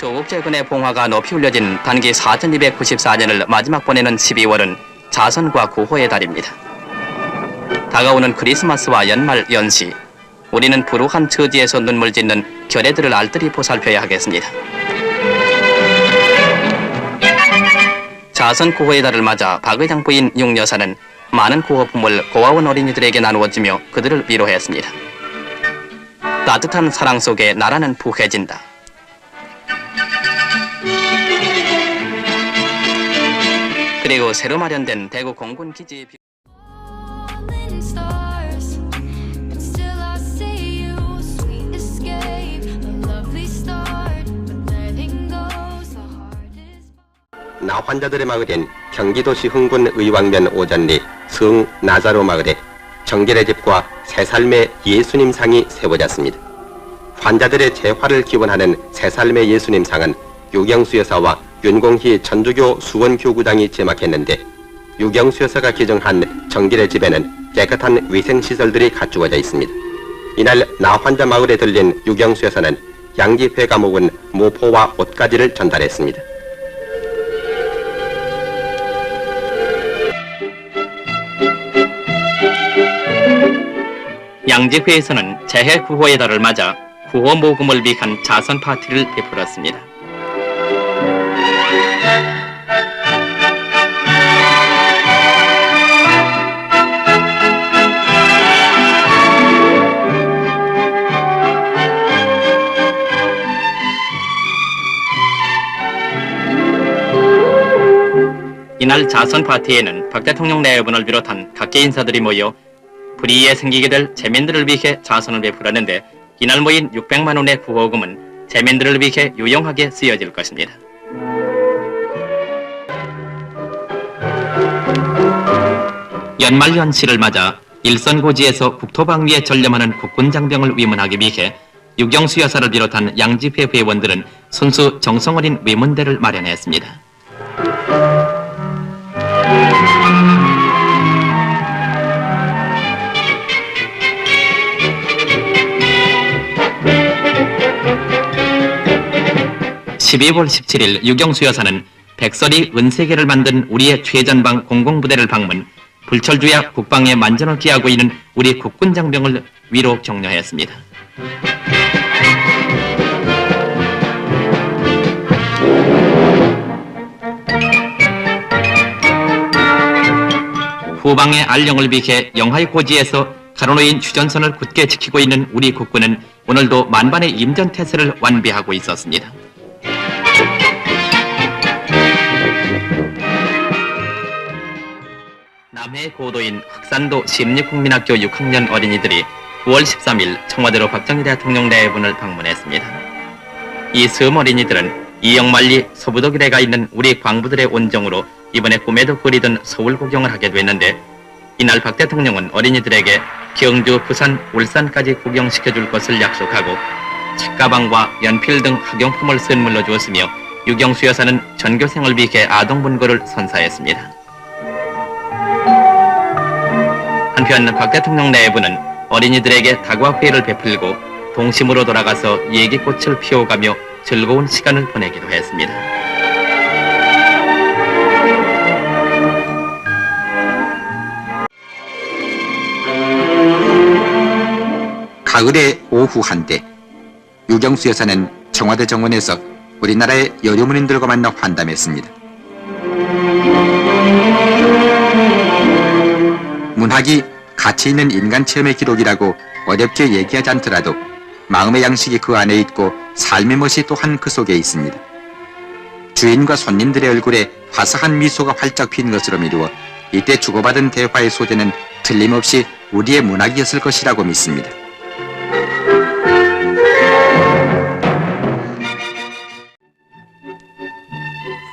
조국제군의 봉화가 높이 울려진 단기 4294년을 마지막 보내는 12월은 자선과 구호의 달입니다. 다가오는 크리스마스와 연말 연시, 우리는 불우한 처지에서 눈물 짓는 결애들을 알뜰히 보살펴야 하겠습니다. 자선 구호의 달을 맞아 박 의장 부인 육 여사는 많은 구호품을 고아원 어린이들에게 나누어주며 그들을 위로했습니다. 따뜻한 사랑 속에 나라는 부해진다. 그리고 새로 마련된 대구 공군기지 나 환자들의 마을인 경기도시 흥군 의왕면 오전리 성 나자로 마을에 정결의 집과 새살매 예수님 상이 세워졌습니다. 환자들의 재활을 기원하는 새살매 예수님 상은 유경수 여사와 윤공희 전주교 수원교구장이 제막했는데, 유경수 여사가 기증한 정결의 집에는 깨끗한 위생시설들이 갖추어져 있습니다. 이날 나 환자 마을에 들린 유경수 여사는 양지회가 모은 모포와 옷가지를 전달했습니다. 양지회에서는 재해 구호의 달을 맞아 구호 모금을 위한 자선 파티를 베풀었습니다. 이날 자선 파티에는 박 대통령 내외분을 비롯한 각계 인사들이 모여 불의에 생기게 될 재민들을 위해 자선을 베풀었는데, 이날 모인 600만 원의 구호금은 재민들을 위해 유용하게 쓰여질 것입니다. 연말연시를 맞아 일선고지에서 국토방위에 전념하는 국군장병을 위문하기 위해 유경수 여사를 비롯한 양지회 회원들은 순수 정성 어린 위문대를 마련했습니다. (12월 17일) 유경수 여사는 백설이 은세계를 만든 우리의 최전방 공공부대를 방문, 불철주야 국방에 만전을 기하고 있는 우리 국군장병을 위로 격려했습니다. 후방의 안녕을 위해 영하의 고지에서 가로놓인 휴전선을 굳게 지키고 있는 우리 국군은 오늘도 만반의 임전태세를 완비하고 있었습니다. 남해 고도인 흑산도 심리국민학교 6학년 어린이들이 9월 13일 청와대로 박정희 대통령 내분을 방문했습니다. 이 섬 어린이들은 이영만리 서부덕일에가 있는 우리 광부들의 온정으로 이번에 꿈에도 그리던 서울 구경을 하게 됐는데, 이날 박 대통령은 어린이들에게 경주, 부산, 울산까지 구경시켜줄 것을 약속하고 책가방과 연필 등 학용품을 선물로 주었으며, 유경수 여사는 전교생을 위해 아동분고를 선사했습니다. 한편 박 대통령 내부는 어린이들에게 다과회를 베풀고 동심으로 돌아가서 얘기꽃을 피워가며 즐거운 시간을 보내기도 했습니다. 가을의 오후 한때, 유경수 여사는 청와대 정원에서 우리나라의 여류문인들과 만나 환담했습니다. 문학이 가치 있는 인간 체험의 기록이라고 어렵게 얘기하지 않더라도 마음의 양식이 그 안에 있고 삶의 멋이 또한 그 속에 있습니다. 주인과 손님들의 얼굴에 화사한 미소가 활짝 핀 것으로 미루어 이때 주고받은 대화의 소재는 틀림없이 우리의 문학이었을 것이라고 믿습니다.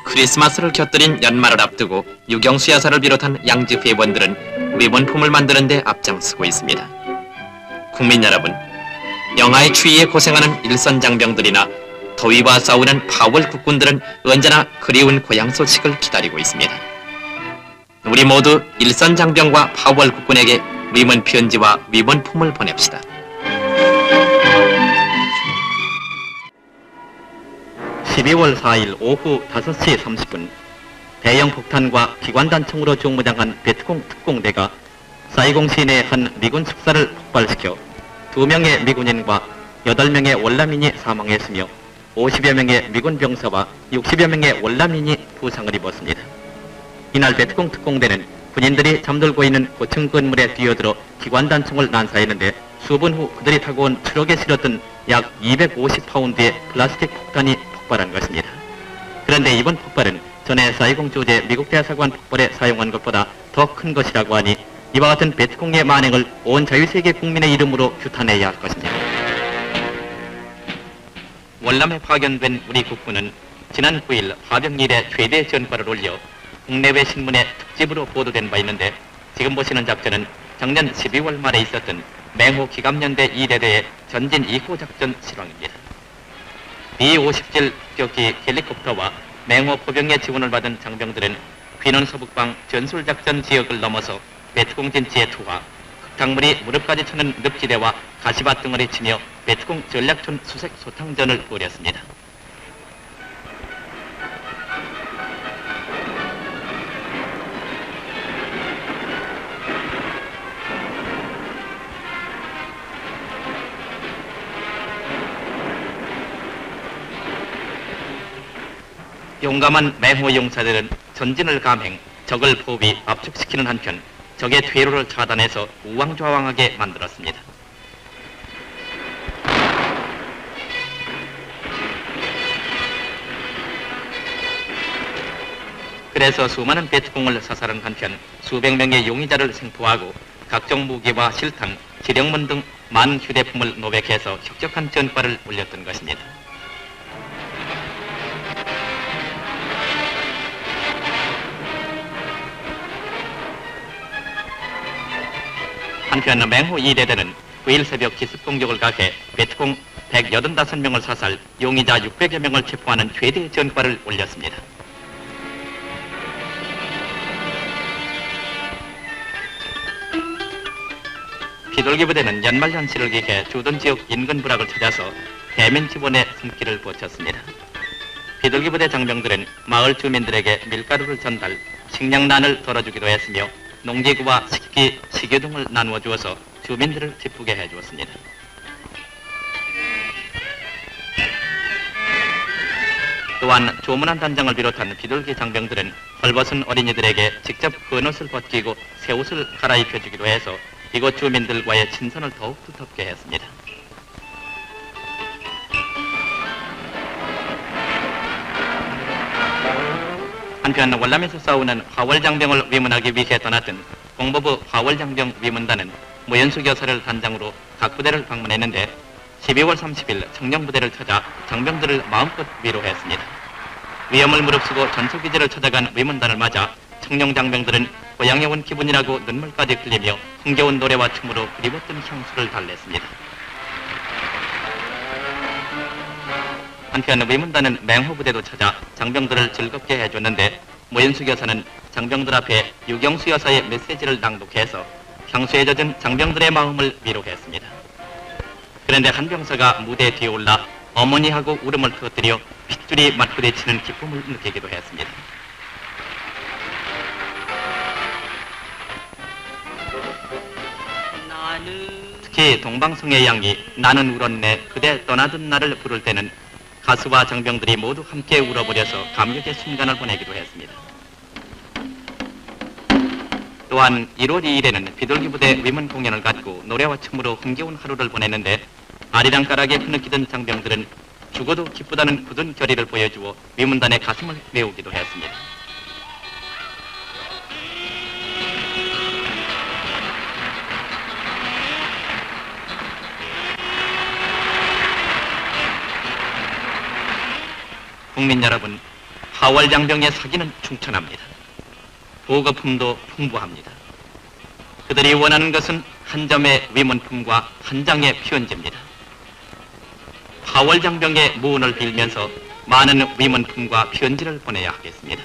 크리스마스를 곁들인 연말을 앞두고 유경수 여사를 비롯한 양지 회원들은 위문품을 만드는 데 앞장서고 있습니다. 국민 여러분, 영하의 추위에 고생하는 일선장병들이나 더위와 싸우는 파월 국군들은 언제나 그리운 고향 소식을 기다리고 있습니다. 우리 모두 일선장병과 파월 국군에게 위문 편지와 위문품을 보냅시다. 12월 4일 오후 5시 30분 대형 폭탄과 기관단총으로 중무장한 베트콩 특공대가 사이공 시내의 한 미군 숙사를 폭발시켜 2명의 미군인과 8명의 월남인이 사망했으며 50여 명의 미군 병사와 60여 명의 월남인이 부상을 입었습니다. 이날 베트콩 특공대는 군인들이 잠들고 있는 고층 건물에 뛰어들어 기관단총을 난사했는데 수분 후 그들이 타고 온 트럭에 실었던 약 250파운드의 플라스틱 폭탄이 폭발한 것입니다. 그런데 이번 폭발은 전에 사이공 주재 미국 대사관 폭발에 사용한 것보다 더 큰 것이라고 하니 이와 같은 베트콩의 만행을 온 자유세계 국민의 이름으로 규탄해야 할 것입니다. 월남에 파견된 우리 국군은 지난 9일 파병일에 최대 전과를 올려 국내외 신문에 특집으로 보도된 바 있는데 지금 보시는 작전은 작년 12월 말에 있었던 맹호 기갑연대 2대대의 전진 2호 작전 실황입니다. B-57 격기 헬리콥터와 맹호 포병의 지원을 받은 장병들은 귀는 서북방 전술작전 지역을 넘어서 베트콩 진지에 투하, 흙탕물이 무릎까지 차는 늪지대와 가시밭 등을 치며 베트콩 전략촌 수색 소탕전을 벌였습니다. 용감한 맹호 용사들은 전진을 감행, 적을 포위, 압축시키는 한편 적의 퇴로를 차단해서 우왕좌왕하게 만들었습니다. 그래서 수많은 베트콩을 사살한 한편 수백 명의 용의자를 생포하고 각종 무기와 실탄, 지령문 등 많은 휴대품을 노획해서 혁혁한 전과를 올렸던 것입니다. 한편 맹호 2대대는 9일 새벽 기습 공격을 가해 베트콩 185명을 사살, 용의자 600여 명을 체포하는 최대 전과를 올렸습니다. 비둘기 부대는 연말연시를 기해 주둔 지역 인근 부락을 찾아서 대면 지원에 손길을 뻗쳤습니다. 비둘기 부대 장병들은 마을 주민들에게 밀가루를 전달, 식량난을 덜어주기도 했으며 농기구와 식기, 식유 등을 나누어 주어서 주민들을 기쁘게 해주었습니다. 또한 조문한 단장을 비롯한 비둘기 장병들은 헐벗은 어린이들에게 직접 헌옷을 벗기고 새 옷을 갈아입혀주기도 해서 이곳 주민들과의 친선을 더욱 두텁게 했습니다. 한편 월남에서 싸우는 화월장병을 위문하기 위해 떠났던 공보부 화월장병 위문단은 무연숙 여사를 단장으로 각 부대를 방문했는데 12월 30일 청령부대를 찾아 장병들을 마음껏 위로했습니다. 위험을 무릅쓰고 전초기지를 찾아간 위문단을 맞아 청령장병들은 고향에 온 기분이라고 눈물까지 흘리며 흥겨운 노래와 춤으로 그리웠던 향수를 달랬습니다. 한편 위문단은 맹호부대도 찾아 장병들을 즐겁게 해줬는데 무연숙 여사는 장병들 앞에 유경수 여사의 메시지를 낭독해서 향수에 젖은 장병들의 마음을 위로했습니다. 그런데 한 병사가 무대 뒤에 올라 어머니하고 울음을 터뜨려 핏줄이 맞부딪히는 기쁨을 느끼기도 했습니다. 특히 동방송의 양이 나는 울었네 그대 떠나던 날을 부를 때는 가수와 장병들이 모두 함께 울어버려서 감격의 순간을 보내기도 했습니다. 또한 1월 2일에는 비둘기 부대 위문 공연을 갖고 노래와 춤으로 흥겨운 하루를 보냈는데 아리랑가락에 흐느끼던 장병들은 죽어도 기쁘다는 굳은 결의를 보여주어 위문단의 가슴을 메우기도 했습니다. 국민 여러분, 하월장병의 사기는 충천합니다. 보급품도 풍부합니다. 그들이 원하는 것은 한 점의 위문품과 한 장의 편지입니다. 하월장병의 무운을 빌면서 많은 위문품과 편지를 보내야 하겠습니다.